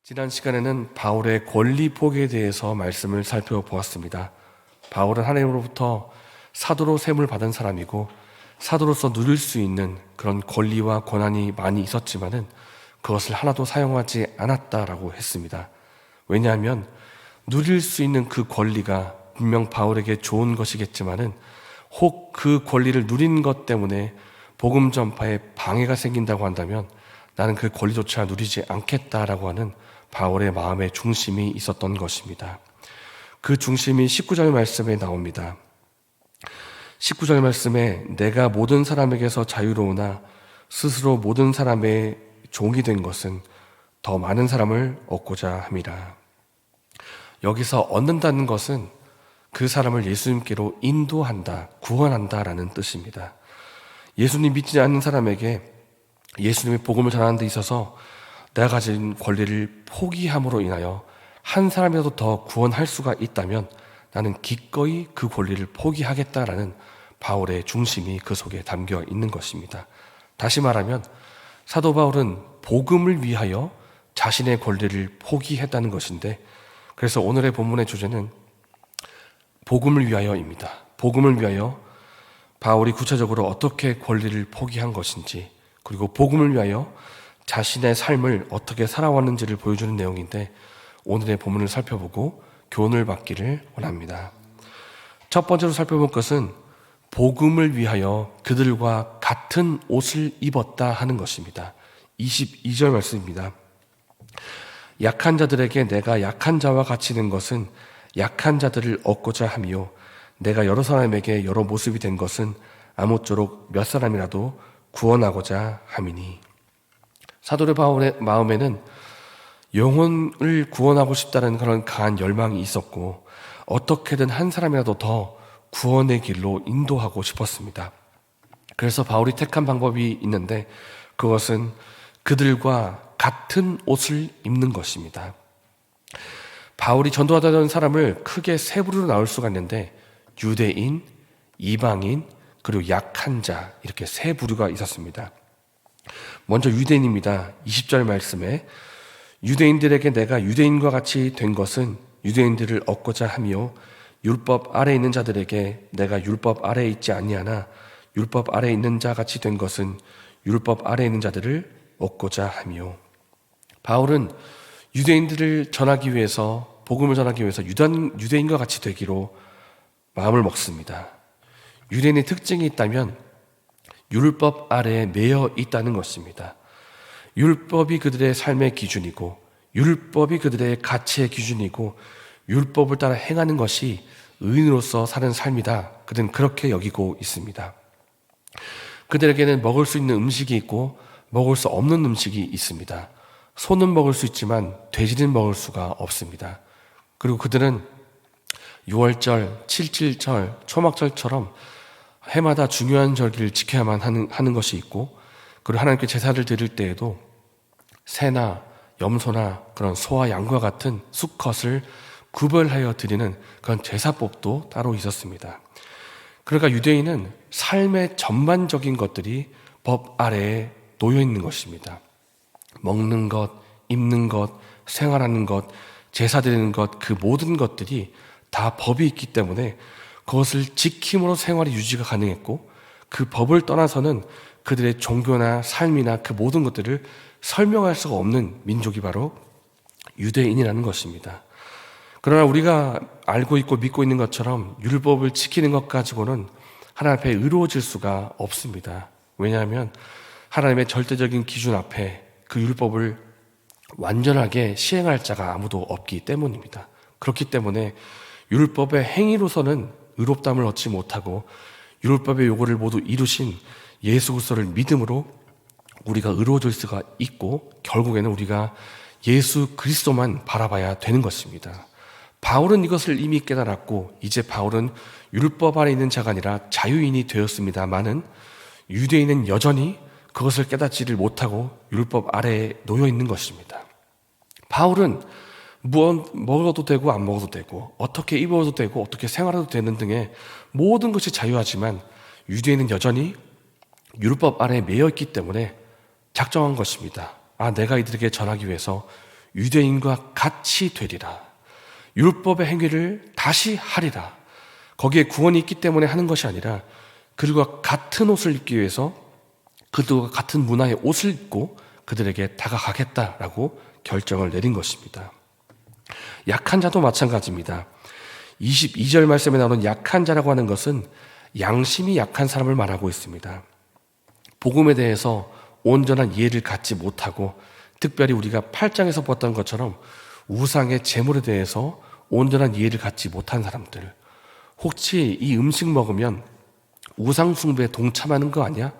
지난 시간에는 바울의 권리 포기에 대해서 말씀을 살펴보았습니다. 바울은 하나님으로부터 사도로 셈을 받은 사람이고 사도로서 누릴 수 있는 그런 권리와 권한이 많이 있었지만은 그것을 하나도 사용하지 않았다라고 했습니다. 왜냐하면 누릴 수 있는 그 권리가 분명 바울에게 좋은 것이겠지만은 혹 그 권리를 누린 것 때문에 복음 전파에 방해가 생긴다고 한다면 나는 그 권리조차 누리지 않겠다라고 하는 바울의 마음의 중심이 있었던 것입니다. 그 중심이 19절 말씀에 나옵니다. 19절 말씀에 내가 모든 사람에게서 자유로우나 스스로 모든 사람의 종이 된 것은 더 많은 사람을 얻고자 함이라. 여기서 얻는다는 것은 그 사람을 예수님께로 인도한다, 구원한다라는 뜻입니다. 예수님 믿지 않는 사람에게 예수님의 복음을 전하는 데 있어서 내가 가진 권리를 포기함으로 인하여 한 사람이라도 더 구원할 수가 있다면 나는 기꺼이 그 권리를 포기하겠다라는 바울의 중심이 그 속에 담겨 있는 것입니다. 다시 말하면 사도 바울은 복음을 위하여 자신의 권리를 포기했다는 것인데, 그래서 오늘의 본문의 주제는 복음을 위하여입니다. 복음을 위하여 바울이 구체적으로 어떻게 권리를 포기한 것인지, 그리고 복음을 위하여 자신의 삶을 어떻게 살아왔는지를 보여주는 내용인데, 오늘의 본문을 살펴보고 교훈을 받기를 원합니다. 첫 번째로 살펴볼 것은 복음을 위하여 그들과 같은 옷을 입었다 하는 것입니다. 22절 말씀입니다. 약한 자들에게 내가 약한 자와 같이 된 것은 약한 자들을 얻고자 함이요 내가 여러 사람에게 여러 모습이 된 것은 아무쪼록 몇 사람이라도 구원하고자 함이니. 사도 바울의 마음에는 영혼을 구원하고 싶다는 그런 강한 열망이 있었고 어떻게든 한 사람이라도 더 구원의 길로 인도하고 싶었습니다. 그래서 바울이 택한 방법이 있는데 그것은 그들과 같은 옷을 입는 것입니다. 바울이 전도하던 사람을 크게 세 부류로 나눌 수가 있는데 유대인, 이방인, 그리고 약한 자, 이렇게 세 부류가 있었습니다. 먼저 유대인입니다. 20절 말씀에 유대인들에게 내가 유대인과 같이 된 것은 유대인들을 얻고자 함이요 율법 아래에 있는 자들에게 내가 율법 아래에 있지 아니하나 율법 아래에 있는 자 같이 된 것은 율법 아래에 있는 자들을 얻고자 함이요. 바울은 유대인들을 전하기 위해서, 복음을 전하기 위해서 유대인과 같이 되기로 마음을 먹습니다. 유대인의 특징이 있다면 율법 아래에 매여 있다는 것입니다. 율법이 그들의 삶의 기준이고 율법이 그들의 가치의 기준이고 율법을 따라 행하는 것이 의인으로서 사는 삶이다. 그들은 그렇게 여기고 있습니다. 그들에게는 먹을 수 있는 음식이 있고 먹을 수 없는 음식이 있습니다. 소는 먹을 수 있지만 돼지는 먹을 수가 없습니다. 그리고 그들은 6월절, 7.7절, 초막절처럼 해마다 중요한 절기를 지켜야만 하는 것이 있고, 그리고 하나님께 제사를 드릴 때에도 새나 염소나 그런 소와 양과 같은 수컷을 구별하여 드리는 그런 제사법도 따로 있었습니다. 그러니까 유대인은 삶의 전반적인 것들이 법 아래에 놓여 있는 것입니다. 먹는 것, 입는 것, 생활하는 것, 제사 드리는 것, 그 모든 것들이 다 법이 있기 때문에 그것을 지킴으로 생활이 유지가 가능했고, 그 법을 떠나서는 그들의 종교나 삶이나 그 모든 것들을 설명할 수가 없는 민족이 바로 유대인이라는 것입니다. 그러나 우리가 알고 있고 믿고 있는 것처럼 율법을 지키는 것 가지고는 하나님 앞에 의로워질 수가 없습니다. 왜냐하면 하나님의 절대적인 기준 앞에 그 율법을 완전하게 시행할 자가 아무도 없기 때문입니다. 그렇기 때문에 율법의 행위로서는 의롭다함을 얻지 못하고 율법의 요구를 모두 이루신 예수 그리스도를 믿음으로 우리가 의로워질 수가 있고 결국에는 우리가 예수 그리스도만 바라봐야 되는 것입니다. 바울은 이것을 이미 깨달았고 이제 바울은 율법 아래 있는 자가 아니라 자유인이 되었습니다마는 유대인은 여전히 그것을 깨닫지를 못하고 율법 아래에 놓여 있는 것입니다. 바울은 먹어도 되고 안 먹어도 되고 어떻게 입어도 되고 어떻게 생활해도 되는 등의 모든 것이 자유하지만 유대인은 여전히 율법 아래에 매여 있기 때문에 작정한 것입니다. 내가 이들에게 전하기 위해서 유대인과 같이 되리라. 율법의 행위를 다시 하리라. 거기에 구원이 있기 때문에 하는 것이 아니라 그들과 같은 옷을 입기 위해서 그들과 같은 문화의 옷을 입고 그들에게 다가가겠다라고 결정을 내린 것입니다. 약한 자도 마찬가지입니다. 22절 말씀에 나오는 약한 자라고 하는 것은 양심이 약한 사람을 말하고 있습니다. 복음에 대해서 온전한 이해를 갖지 못하고, 특별히 우리가 8장에서 보았던 것처럼 우상의 제물에 대해서 온전한 이해를 갖지 못한 사람들, 혹시 이 음식 먹으면 우상 숭배에 동참하는 거 아니야?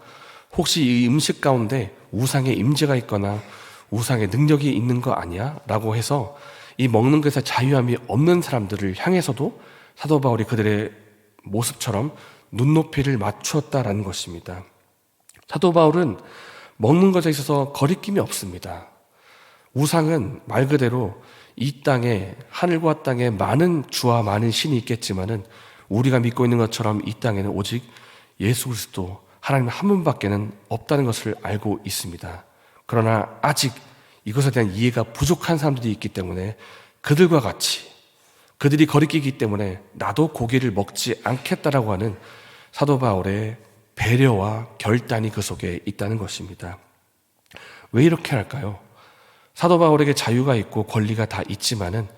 혹시 이 음식 가운데 우상의 임재가 있거나 우상의 능력이 있는 거 아니야? 라고 해서 이 먹는 것에 자유함이 없는 사람들을 향해서도 사도 바울이 그들의 모습처럼 눈높이를 맞추었다라는 것입니다. 사도 바울은 먹는 것에 있어서 거리낌이 없습니다. 우상은 말 그대로 이 땅에, 하늘과 땅에 많은 주와 많은 신이 있겠지만은 우리가 믿고 있는 것처럼 이 땅에는 오직 예수 그리스도 하나님 한 분밖에는 없다는 것을 알고 있습니다. 그러나 아직 이것에 대한 이해가 부족한 사람들이 있기 때문에 그들과 같이, 그들이 거리끼기 때문에 나도 고기를 먹지 않겠다라고 하는 사도 바울의 배려와 결단이 그 속에 있다는 것입니다. 왜 이렇게 할까요? 사도 바울에게 자유가 있고 권리가 다 있지만은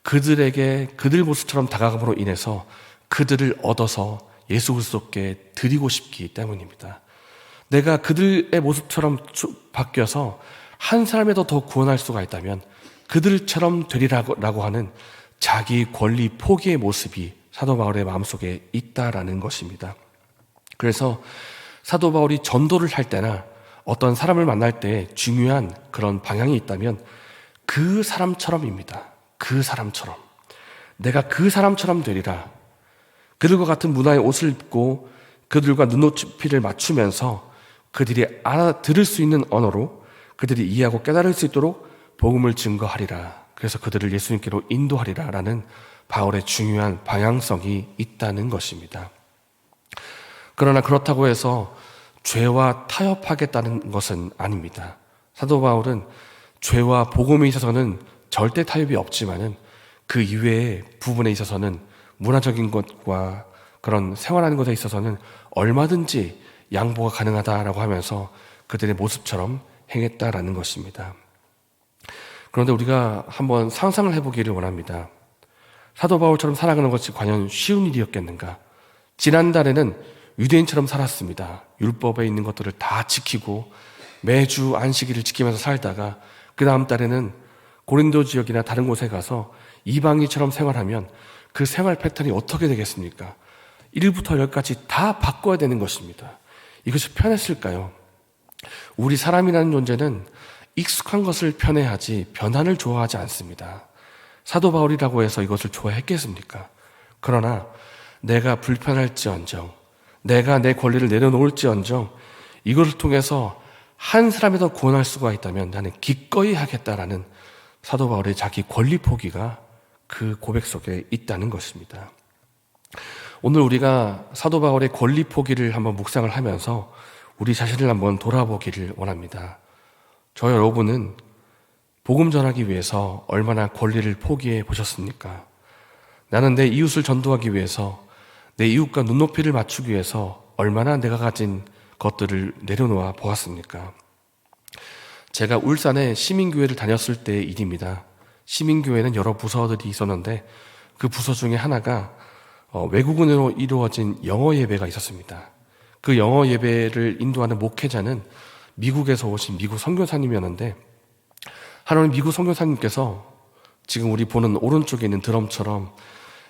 그들에게 그들 모습처럼 다가감으로 인해서 그들을 얻어서 예수 그리스도께 드리고 싶기 때문입니다. 내가 그들의 모습처럼 바뀌어서 한 사람이라도 더 구원할 수가 있다면 그들처럼 되리라고 하는 자기 권리 포기의 모습이 사도 바울의 마음속에 있다라는 것입니다. 그래서 사도 바울이 전도를 할 때나 어떤 사람을 만날 때 중요한 그런 방향이 있다면 그 사람처럼입니다. 그 사람처럼. 내가 그 사람처럼 되리라. 그들과 같은 문화의 옷을 입고 그들과 눈높이를 맞추면서 그들이 알아들을 수 있는 언어로 그들이 이해하고 깨달을 수 있도록 복음을 증거하리라. 그래서 그들을 예수님께로 인도하리라 라는 바울의 중요한 방향성이 있다는 것입니다. 그러나 그렇다고 해서 죄와 타협하겠다는 것은 아닙니다. 사도 바울은 죄와 복음에 있어서는 절대 타협이 없지만은 그 이외의 부분에 있어서는 문화적인 것과 그런 생활하는 것에 있어서는 얼마든지 양보가 가능하다라고 하면서 그들의 모습처럼 행했다라는 것입니다. 그런데 우리가 한번 상상을 해보기를 원합니다. 사도 바울처럼 살아가는 것이 과연 쉬운 일이었겠는가? 지난달에는 유대인처럼 살았습니다. 율법에 있는 것들을 다 지키고 매주 안식일을 지키면서 살다가 그 다음 달에는 고린도 지역이나 다른 곳에 가서 이방인처럼 생활하면 그 생활 패턴이 어떻게 되겠습니까? 1부터 10까지 다 바꿔야 되는 것입니다. 이것이 편했을까요? 우리 사람이라는 존재는 익숙한 것을 편애하지 변화를 좋아하지 않습니다. 사도 바울이라고 해서 이것을 좋아했겠습니까? 그러나 내가 불편할지언정, 내가 내 권리를 내려놓을지언정 이것을 통해서 한 사람이라도 구원할 수가 있다면 나는 기꺼이 하겠다라는 사도 바울의 자기 권리 포기가 그 고백 속에 있다는 것입니다. 오늘 우리가 사도 바울의 권리 포기를 한번 묵상을 하면서 우리 자신을 한번 돌아보기를 원합니다. 저 여러분은 복음 전하기 위해서 얼마나 권리를 포기해 보셨습니까? 나는 내 이웃을 전도하기 위해서, 내 이웃과 눈높이를 맞추기 위해서 얼마나 내가 가진 것들을 내려놓아 보았습니까? 제가 울산에 시민교회를 다녔을 때의 일입니다. 시민교회는 여러 부서들이 있었는데 그 부서 중에 하나가 외국인으로 이루어진 영어 예배가 있었습니다. 그 영어 예배를 인도하는 목회자는 미국에서 오신 미국 선교사님이었는데 하나님 미국 선교사님께서 지금 우리 보는 오른쪽에 있는 드럼처럼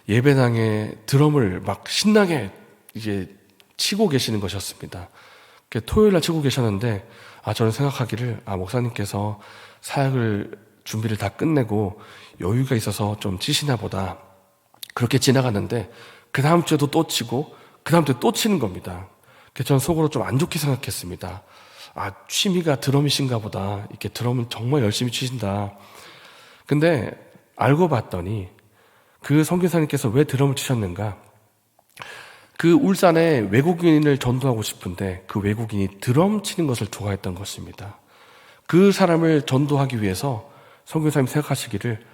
예배당에 드럼을 막 신나게 이제 치고 계시는 것이었습니다. 토요일날 치고 계셨는데 저는 생각하기를 목사님께서 사역을 준비를 다 끝내고 여유가 있어서 좀 치시나 보다 그렇게 지나갔는데 그 다음 주에도 또 치고 그 다음 주에 또 치는 겁니다. 그래서 저는 속으로 좀 안 좋게 생각했습니다. 취미가 드럼이신가 보다. 이렇게 드럼은 정말 열심히 치신다. 근데 알고 봤더니 그 선교사님께서 왜 드럼을 치셨는가? 그 울산에 외국인을 전도하고 싶은데 그 외국인이 드럼 치는 것을 좋아했던 것입니다. 그 사람을 전도하기 위해서 선교사님 생각하시기를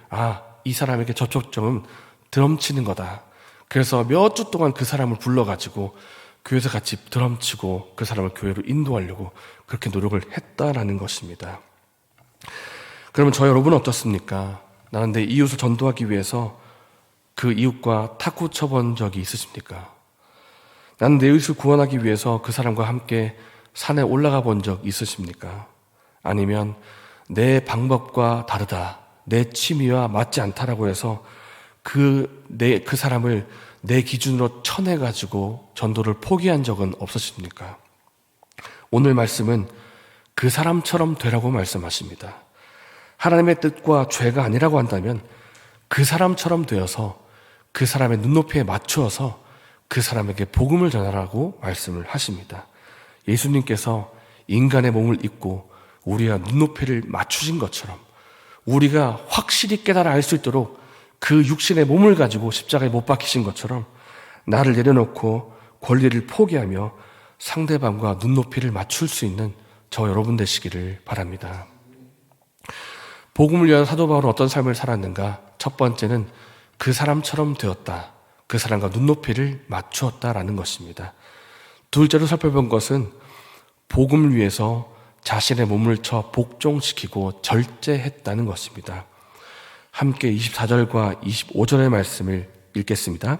이 사람에게 접촉점은 드럼 치는 거다. 그래서 몇 주 동안 그 사람을 불러가지고 교회에서 같이 드럼 치고 그 사람을 교회로 인도하려고 그렇게 노력을 했다라는 것입니다. 그러면 저 여러분은 어떻습니까? 나는 내 이웃을 전도하기 위해서 그 이웃과 탁구 쳐본 적이 있으십니까? 나는 내 이웃을 구원하기 위해서 그 사람과 함께 산에 올라가 본 적 있으십니까? 아니면 내 방법과 다르다, 내 취미와 맞지 않다라고 해서 그 사람을 내 기준으로 쳐내가지고 전도를 포기한 적은 없으십니까? 오늘 말씀은 그 사람처럼 되라고 말씀하십니다. 하나님의 뜻과 죄가 아니라고 한다면 그 사람처럼 되어서 그 사람의 눈높이에 맞추어서 그 사람에게 복음을 전하라고 말씀을 하십니다. 예수님께서 인간의 몸을 입고 우리와 눈높이를 맞추신 것처럼 우리가 확실히 깨달아 알 수 있도록 그 육신의 몸을 가지고 십자가에 못 박히신 것처럼 나를 내려놓고 권리를 포기하며 상대방과 눈높이를 맞출 수 있는 저 여러분 되시기를 바랍니다. 복음을 위한 사도 바울은 어떤 삶을 살았는가? 첫 번째는 그 사람처럼 되었다. 그 사람과 눈높이를 맞추었다라는 것입니다. 둘째로 살펴본 것은 복음을 위해서 자신의 몸을 쳐 복종시키고 절제했다는 것입니다. 함께 24절과 25절의 말씀을 읽겠습니다.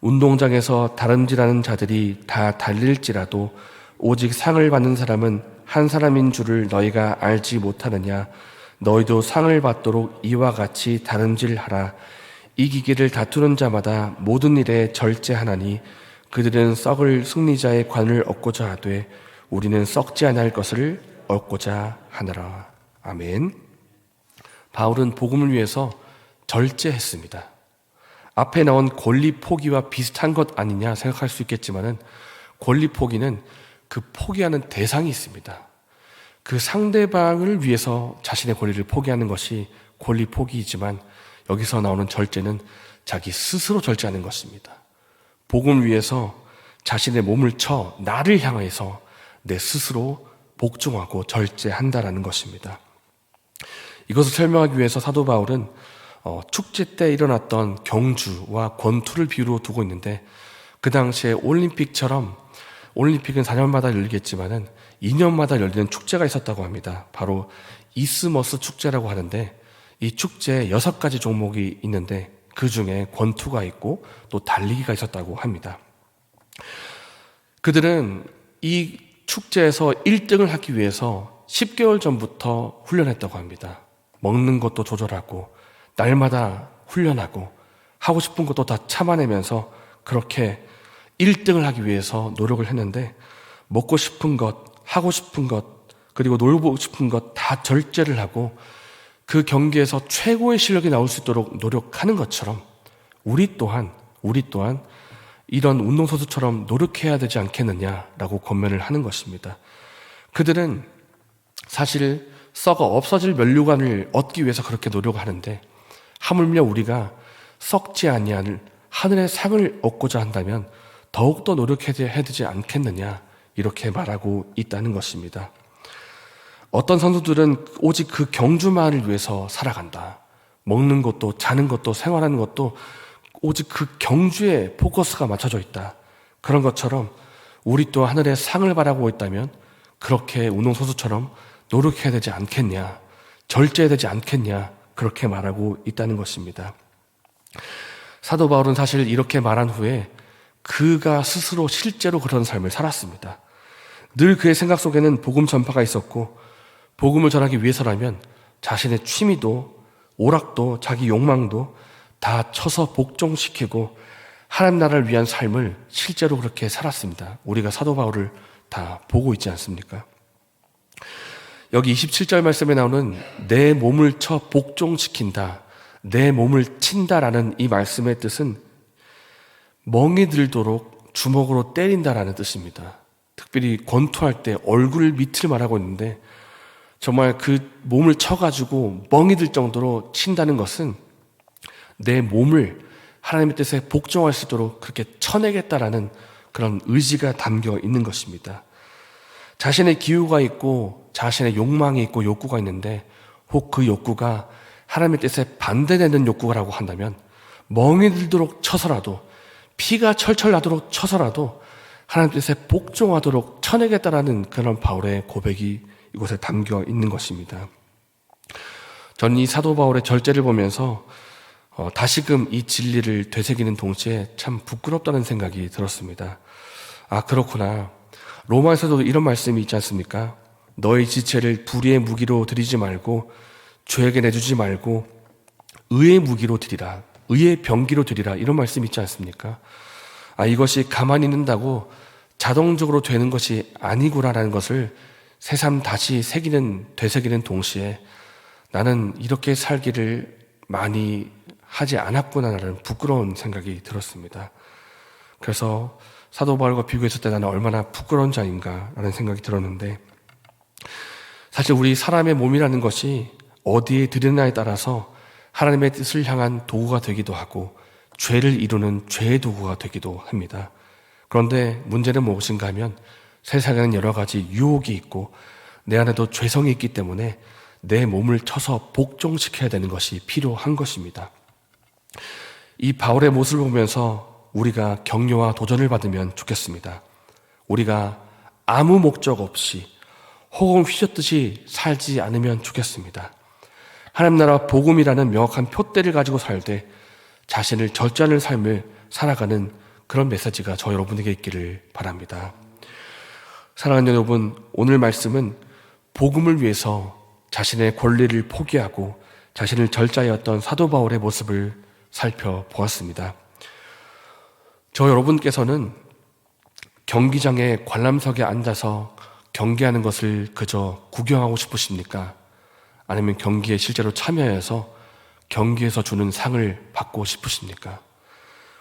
운동장에서 다름질하는 자들이 다 달릴지라도 오직 상을 받는 사람은 한 사람인 줄을 너희가 알지 못하느냐? 너희도 상을 받도록 이와 같이 다름질하라. 이기기를 다투는 자마다 모든 일에 절제하나니 그들은 썩을 승리자의 관을 얻고자 하되 우리는 썩지 아니할 것을 얻고자 하느라. 아멘. 바울은 복음을 위해서 절제했습니다. 앞에 나온 권리 포기와 비슷한 것 아니냐 생각할 수 있겠지만은 권리 포기는 그 포기하는 대상이 있습니다. 그 상대방을 위해서 자신의 권리를 포기하는 것이 권리 포기이지만 여기서 나오는 절제는 자기 스스로 절제하는 것입니다. 복음을 위해서 자신의 몸을 쳐 나를 향해서 내 스스로 복종하고 절제한다라는 것입니다. 이것을 설명하기 위해서 사도 바울은 축제 때 일어났던 경주와 권투를 비유로 두고 있는데 그 당시에 올림픽은 4년마다 열리겠지만은 2년마다 열리는 축제가 있었다고 합니다. 바로 이스머스 축제라고 하는데 이 축제에 6가지 종목이 있는데 그 중에 권투가 있고 또 달리기가 있었다고 합니다. 그들은 이 축제에서 1등을 하기 위해서 10개월 전부터 훈련했다고 합니다. 먹는 것도 조절하고 날마다 훈련하고 하고 싶은 것도 다 참아내면서 그렇게 1등을 하기 위해서 노력을 했는데 먹고 싶은 것, 하고 싶은 것, 그리고 놀고 싶은 것 다 절제를 하고 그 경기에서 최고의 실력이 나올 수 있도록 노력하는 것처럼 우리 또한 이런 운동선수처럼 노력해야 되지 않겠느냐라고 권면을 하는 것입니다. 그들은 사실 썩어 없어질 면류관을 얻기 위해서 그렇게 노력을 하는데 하물며 우리가 썩지 아니할 하늘의 상을 얻고자 한다면 더욱더 노력해야 되지 않겠느냐 이렇게 말하고 있다는 것입니다. 어떤 선수들은 오직 그 경주만을 위해서 살아간다. 먹는 것도 자는 것도 생활하는 것도 오직 그 경주에 포커스가 맞춰져 있다. 그런 것처럼 우리 또 하늘의 상을 바라고 있다면 그렇게 운동선수처럼 노력해야 되지 않겠냐, 절제해야 되지 않겠냐 그렇게 말하고 있다는 것입니다. 사도 바울은 사실 이렇게 말한 후에 그가 스스로 실제로 그런 삶을 살았습니다. 늘 그의 생각 속에는 복음 전파가 있었고 복음을 전하기 위해서라면 자신의 취미도 오락도 자기 욕망도 다 쳐서 복종시키고 하나님 나라를 위한 삶을 실제로 그렇게 살았습니다. 우리가 사도 바울을 다 보고 있지 않습니까? 여기 27절 말씀에 나오는 내 몸을 쳐 복종시킨다, 내 몸을 친다라는 이 말씀의 뜻은 멍이 들도록 주먹으로 때린다라는 뜻입니다. 특별히 권투할 때 얼굴 밑을 말하고 있는데 정말 그 몸을 쳐가지고 멍이 들 정도로 친다는 것은 내 몸을 하나님의 뜻에 복종할 수 있도록 그렇게 쳐내겠다라는 그런 의지가 담겨 있는 것입니다. 자신의 기호가 있고 자신의 욕망이 있고 욕구가 있는데 혹 그 욕구가 하나님의 뜻에 반대되는 욕구라고 한다면 멍이 들도록 쳐서라도 피가 철철 나도록 쳐서라도 하나님 뜻에 복종하도록 쳐내겠다라는 그런 바울의 고백이 이곳에 담겨 있는 것입니다. 저는 이 사도 바울의 절제를 보면서 다시금 이 진리를 되새기는 동시에 참 부끄럽다는 생각이 들었습니다. 아, 그렇구나. 로마에서도 이런 말씀이 있지 않습니까? 너의 지체를 불의의 무기로 드리지 말고 죄에게 내주지 말고 의의 무기로 드리라. 의의 병기로 드리라. 이런 말씀이 있지 않습니까? 아, 이것이 가만히 있는다고 자동적으로 되는 것이 아니구나라는 것을 새삼 다시 되새기는 동시에 나는 이렇게 살기를 많이 하지 않았구나라는 부끄러운 생각이 들었습니다. 그래서 사도 바울과 비교했을 때 나는 얼마나 부끄러운 자인가라는 생각이 들었는데, 사실 우리 사람의 몸이라는 것이 어디에 들이나에 따라서 하나님의 뜻을 향한 도구가 되기도 하고 죄를 이루는 죄의 도구가 되기도 합니다. 그런데 문제는 무엇인가 하면 세상에는 여러 가지 유혹이 있고 내 안에도 죄성이 있기 때문에 내 몸을 쳐서 복종시켜야 되는 것이 필요한 것입니다. 이 바울의 모습을 보면서 우리가 격려와 도전을 받으면 좋겠습니다. 우리가 아무 목적 없이 호흡 휘젓듯이 살지 않으면 좋겠습니다. 하나님 나라 복음이라는 명확한 표대를 가지고 살되 자신을 절제하는 삶을 살아가는 그런 메시지가 저 여러분에게 있기를 바랍니다. 사랑하는 여러분, 오늘 말씀은 복음을 위해서 자신의 권리를 포기하고 자신을 절제하였던 사도 바울의 모습을 살펴보았습니다. 저 여러분께서는 경기장의 관람석에 앉아서 경기하는 것을 그저 구경하고 싶으십니까? 아니면 경기에 실제로 참여해서 경기에서 주는 상을 받고 싶으십니까?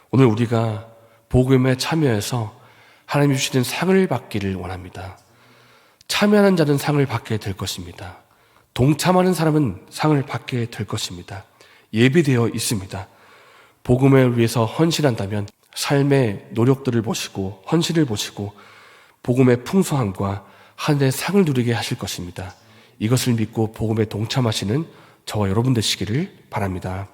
오늘 우리가 복음에 참여해서 하나님이 주시는 상을 받기를 원합니다. 참여하는 자는 상을 받게 될 것입니다. 동참하는 사람은 상을 받게 될 것입니다. 예비되어 있습니다. 복음을 위해서 헌신한다면 삶의 노력들을 보시고 헌신을 보시고 복음의 풍성함과 하늘의 상을 누리게 하실 것입니다. 이것을 믿고 복음에 동참하시는 저와 여러분 되시기를 바랍니다.